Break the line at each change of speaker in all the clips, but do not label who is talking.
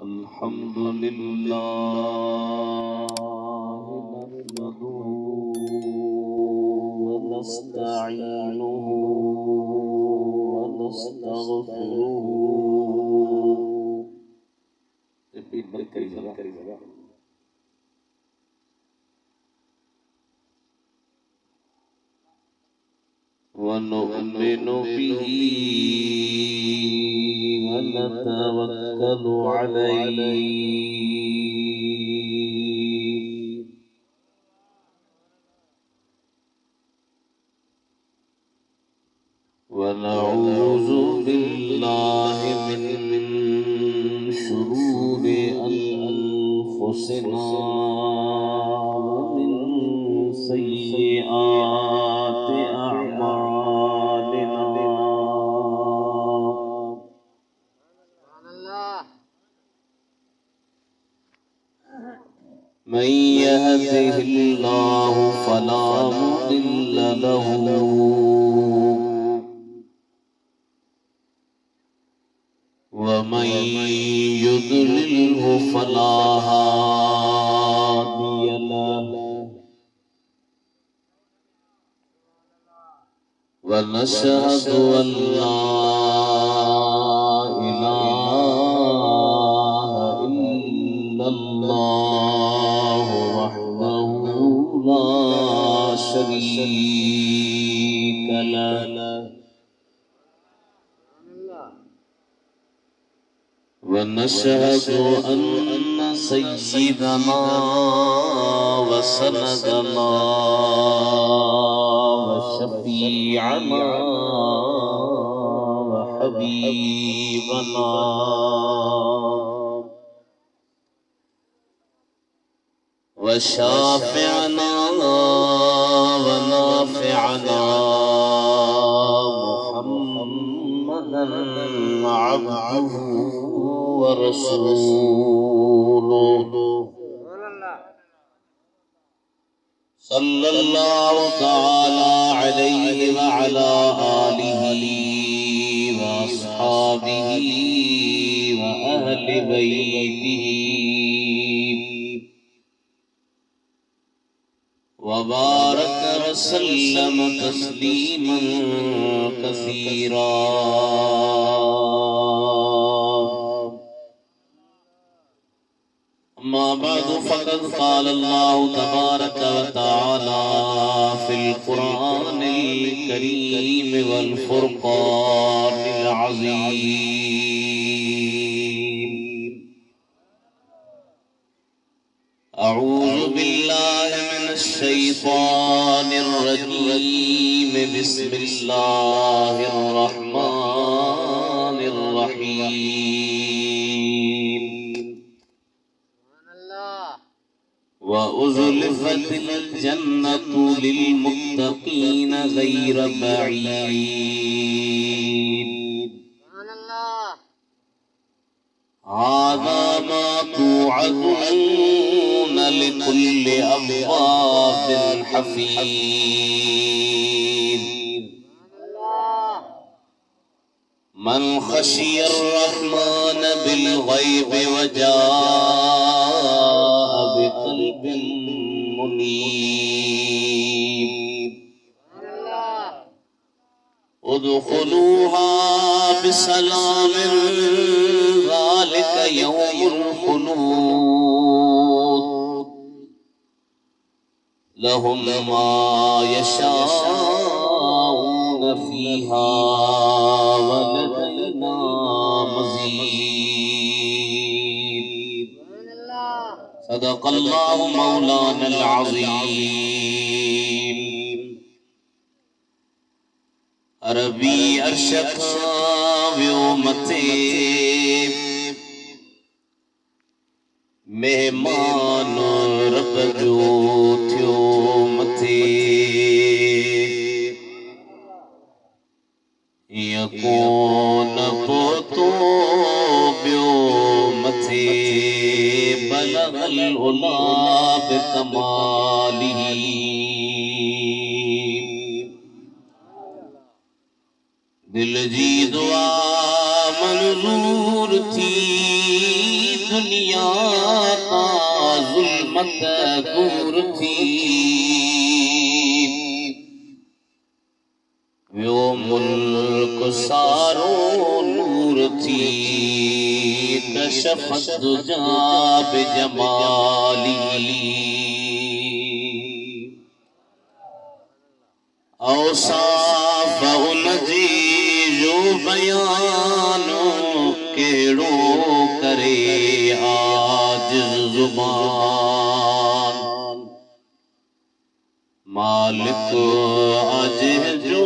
الحمد لله نحمده ونستعينه ونستغفره. ونؤمن به ونتوكل عليه ونعوذ بالله من شرور أنفسنا ومن سيئات أعمالنا. من يهده الله فلا مضل له ومن يضلله فلا هادي له. ونشهد أن لا إله إلا الله وحده لا شريك له. ونشهد أن سيدنا وسندنا وشفيعنا وحبيبنا وشافعنا ونافعنا محمدا عبده ورسوله صلى الله تعالى عليه وعلى آله وأصحابه وأهل بيته وبارك وسلم تسليما كثيرا. أما بعد فقد قال الله تبارك وتعالى في القرآن الكريم والفرقان العظيم: أعوذ بالله من الشيطان الرجيم. بسم الله الرحمن الرحيم. وأزلفت الجنة للمتقين غير بعيد. هذا ما توعدون لكل أواب حفيظ. من خشي الرحمن بالغيب وجاء بقلب منيب. ادخلوها بسلام ذلك يوم الخلود لهم ما يشاءون فيها ولدينا مزيد. صدق الله مولانا العظيم. عربی ارشد ویومتے مہمان رب جو تھیو متے یکون پوتو بیو متے بلغ العلا بکمالہ. دل جی دعا منظور تھی دنیا تا ظلمت دور تھی ویو ملک سارو نور تھی کشفت دجا بجمالی اوصاف ان جی جو بیان کیڑو کرے عاجز زبان مالک عجز جو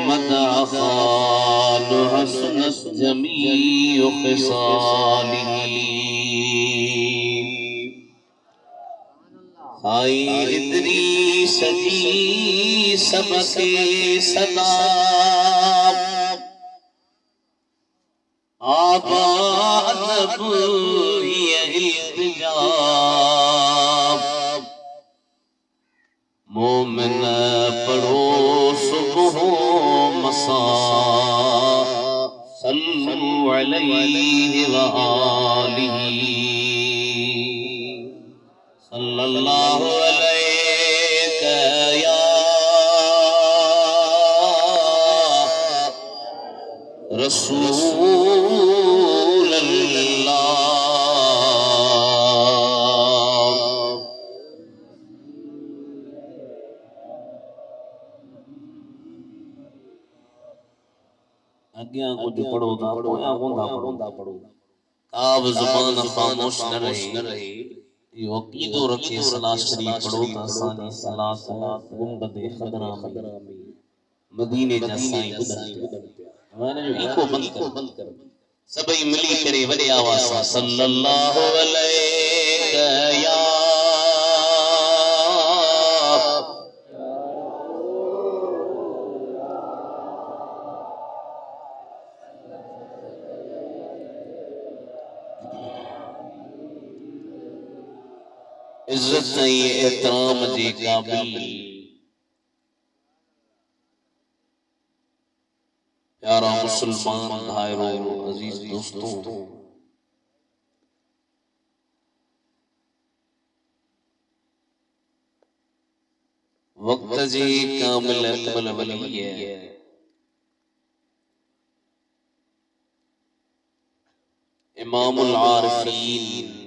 مدح خال حسنت جمیع خصالی آئی ادریس جی سبق صدا آبا ادب یہ التجاب مومن پڑھو صبح مساء صلو علیہ وآلہ صلی اللہ علیہ یا رسول اللہ اگیاں کچھ پڑھو دا پڑھو پڑھو کعب زبان خاموش نہ رہے یہ عقیدو رکھے صلاح شریف پڑھو تا ثانی صلاح گنبد خضرا میں مدینے جا سائیں بدن پیا ہمارے جو ایکو بند کر سبئی ملی کرے وڈے آواز صلی اللہ علیہ یا عزت نہیں احترام جی قابل پیارا مسلمان بھائیرو عزیز دوستوں وقت جی کامل اکمل ولی ہے امام العارفین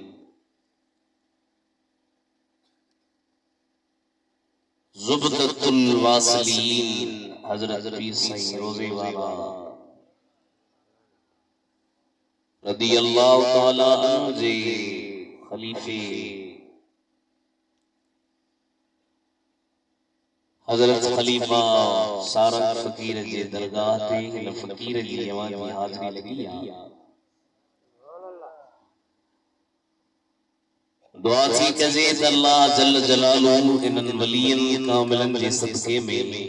زبدت الواصلین حضرت پیر سائیں روزے والا رضی اللہ تعالی عنہ جے خلیفے حضرت خلیفہ سارا فقیر جے درگاہ تے فقیر جی جوان کی حاضری لگی دعا تھی کزید اللہ جل جلالہ انن ولین کاملن جے صدقے میں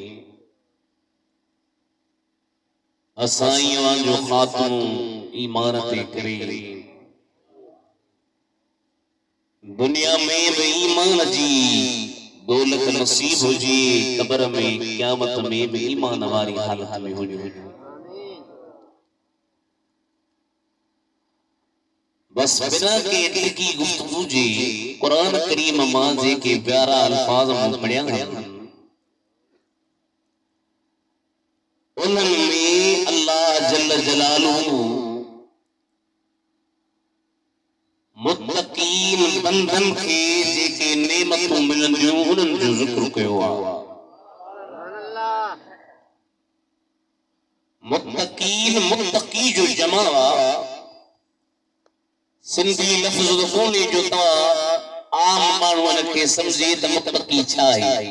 اسائیوں جو خاتم ایمانت کرے دنیا میں بھی ایمان جی دولت نصیب ہو جی قبر میں قیامت میں بھی ایمان واری حالت میں ہو جو بس بنا کے ادل کی گفتگو جی قرآن کریم مانزے کے پیارا الفاظ میں پڑھیا گا انہوں میں اللہ جل جلالہ متقین بندن کے جے کے نعمتوں ملن جو انہوں جو ذکر کیوں متقین متقی جو جمع سندھی لفظ دفونی جو تا عام مانوان کے سمجھے تا متقی چھائی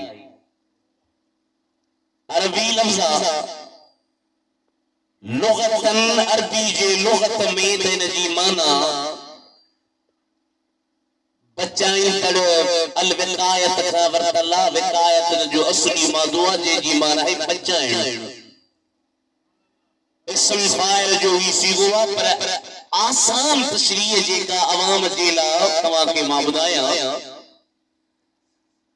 عربی لفظہ لغتاً عربی جے لغت میں دین جی مانا بچائیں تڑو الوقایت کا ورد اللہ وقایت جو اصلی موضوع جی مانا ہے بچائیں اسم فائل جو اسی ہوا پر آسان تشریح جے کا عوام جیلا تمہاں کے معبودایا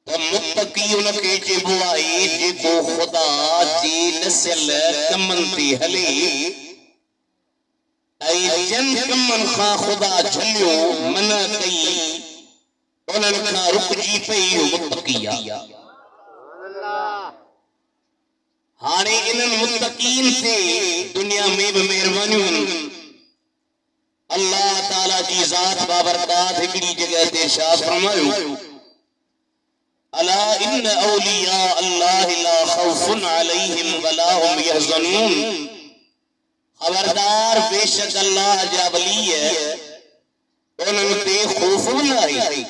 تو متقی انکے جے بوائی جے کو خدا جی نسل کمنتی حلی ای جن کمن خواہ خدا جھلیو منع کئی انہن کھا رک جی پئی متقیہ ہانے انہن متقین سے دنیا میں بھی مہربانیوں اللہ تعالیٰ جی ذات بابرکات ہکڑی جگہ تے ارشاد فرمایو الا ان اولیاء اللہ لا خوف علیہم ولا هم يحزنون خبردار بے شک اللہ جا ولی ہے انہن تے خوف ناہی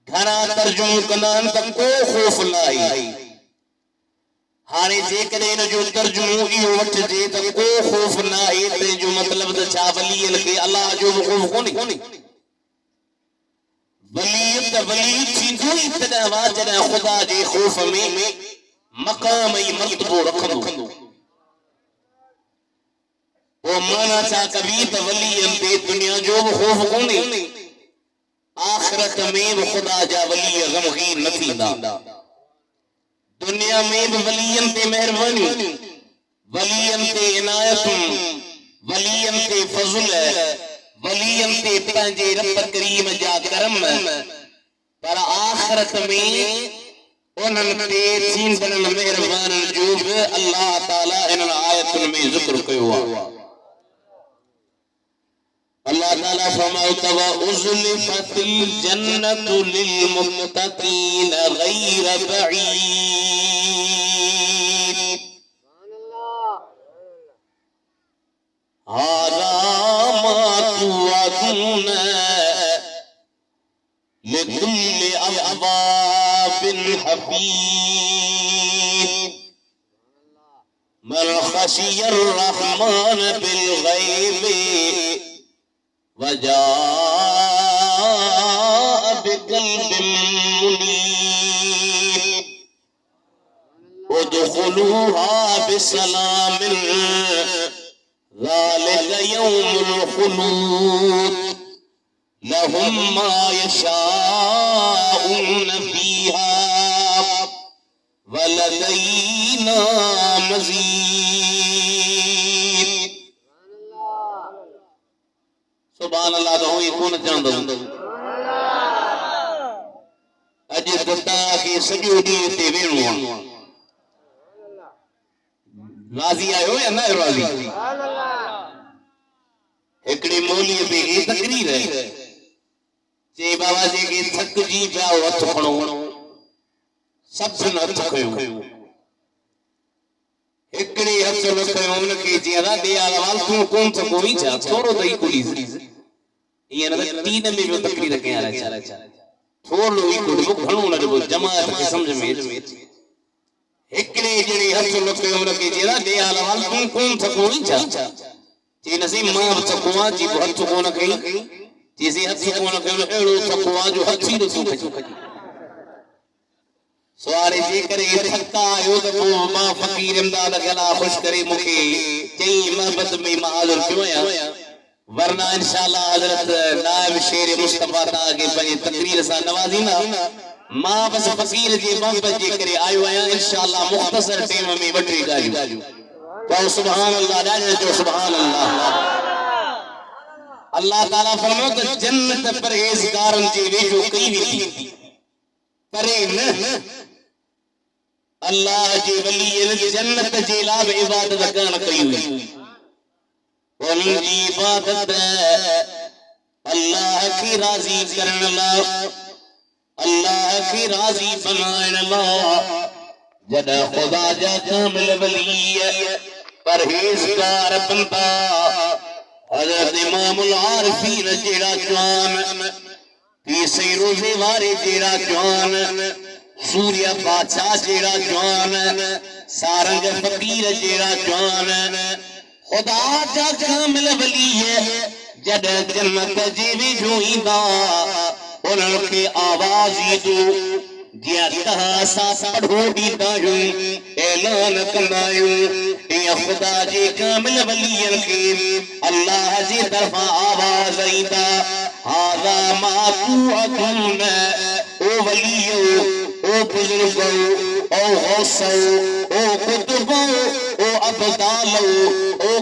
گھنا ترجمہ کنان تک کو خوف ناہی ہانے جے کرے نہ جو ترجمہ ایو وٹ جے تک کو خوف ناہی تے جو مطلب دا چا ولی کے اللہ جو خوف کونی ولیت ولی تھی کوئی ابتدا واجنا خدا جے خوف میں مقام ای مرتبو رکھندو وہ مانا چاہ کبھی تا ولی تے دنیا جو خوف کونی آخرت میں خدا جا ولی غمگین نتھی دا دنیا میں ولی تے مہربانی ولی تے عنایت ولی تے فضل ولی تے پنجے رب کریم جا کرم پر آخرت میں انہن تے چیندن مہربان جو اللہ تعالیٰ انہن آیت میں ذکر کیوا اللہ تعالیٰ فرماتا وَأُزْلِفَتِ الْجَنَّةُ لِلْمُتَّقِينَ غَيْرَ بَعِيدٍ هَذَا مَا تُوعَدُونَ لِكُلِّ أَوَّابٍ حَفِيظٍ مَنْ خَشِيَ الرَّحْمَنَ بِالْغَيْبِ وجاء بقلب منيب ادخلوها بسلام ذلك يوم الخلود لهم ما يشاءون فيها ولدينا مزيد سبحان اللہ تو ہوئی کون جاندہ اجی دتا کی سجو دیتے وینوا راضی آئے ہو یا نہ راضی ایکڑی مولی پہ یہ تقریر ہے چے بابا جی کے تھک جی پاؤ ہتھ کھڑو سب سے ہتھ کھڑو ایکڑی ہتھ لکھو ان کے جیرا دیا لوال تو کون سا کوئی چاہ تھوڑو دائی کوئی یہ نہ تین میں جو تقریر کہیں آ رہا ہے تھوڑو ہی کوئی وہ گھنو نہ جو جماعت کے سمجھ میں ایکڑی جڑی ہتھ لکھو ان کے جیرا دیا لوال تو کون سا کوئی چاہ چی نسی ماں چکوا جی کو ہتھ کو نہ کہیں چیزی ہتھ کو نہ کہیں اڑو چکوا جو ہتھی نہ تو کھجو سوارے جے کرے تھکا آئیو تو ماں فقیر امداد گلا خوش کرے مکھی چئی محبت میں معاذر کیوں آیا ورنہ انشاءاللہ حضرت نائب شیر مصطفیٰ تاکہ پنی تقریر سا نوازینا ماں بس فقیر جے محبت جے کرے آئیو آیا انشاءاللہ مختصر ٹیم میں بٹری گالیو تو سبحان اللہ جانے جو سبحان اللہ اللہ تعالیٰ فرماتا جنت پرہیزگارن جے ویجو کئی بھی پرے نہ اللہ جی ولی جنت جی لاب عبادت کان کئی ہوئی ان جی عبادت اللہ کی راضی کرن اللہ اللہ کی راضی بنائن اللہ جدا خدا جا کامل ولی پرہیزگار بندہ حضرت امام العارفین جیڑا جوان تیسری روزے وارے جیڑا جوان سوریہ باچا جیڑا جوان سارنگ فقیر جیڑا جوان خدا جا کامل ولی ہے جد جنت جیوی جوئی دا انہوں کے آوازی دو جیا تحاسا پڑھو دیتا ہوں اعلان کرنائیوں اے خدا جی کامل ولی کے اللہ جی طرف آواز آئیتا هذا ما توعدون او ولیو او بزرگو او غوثو او قطبو او ابدالو او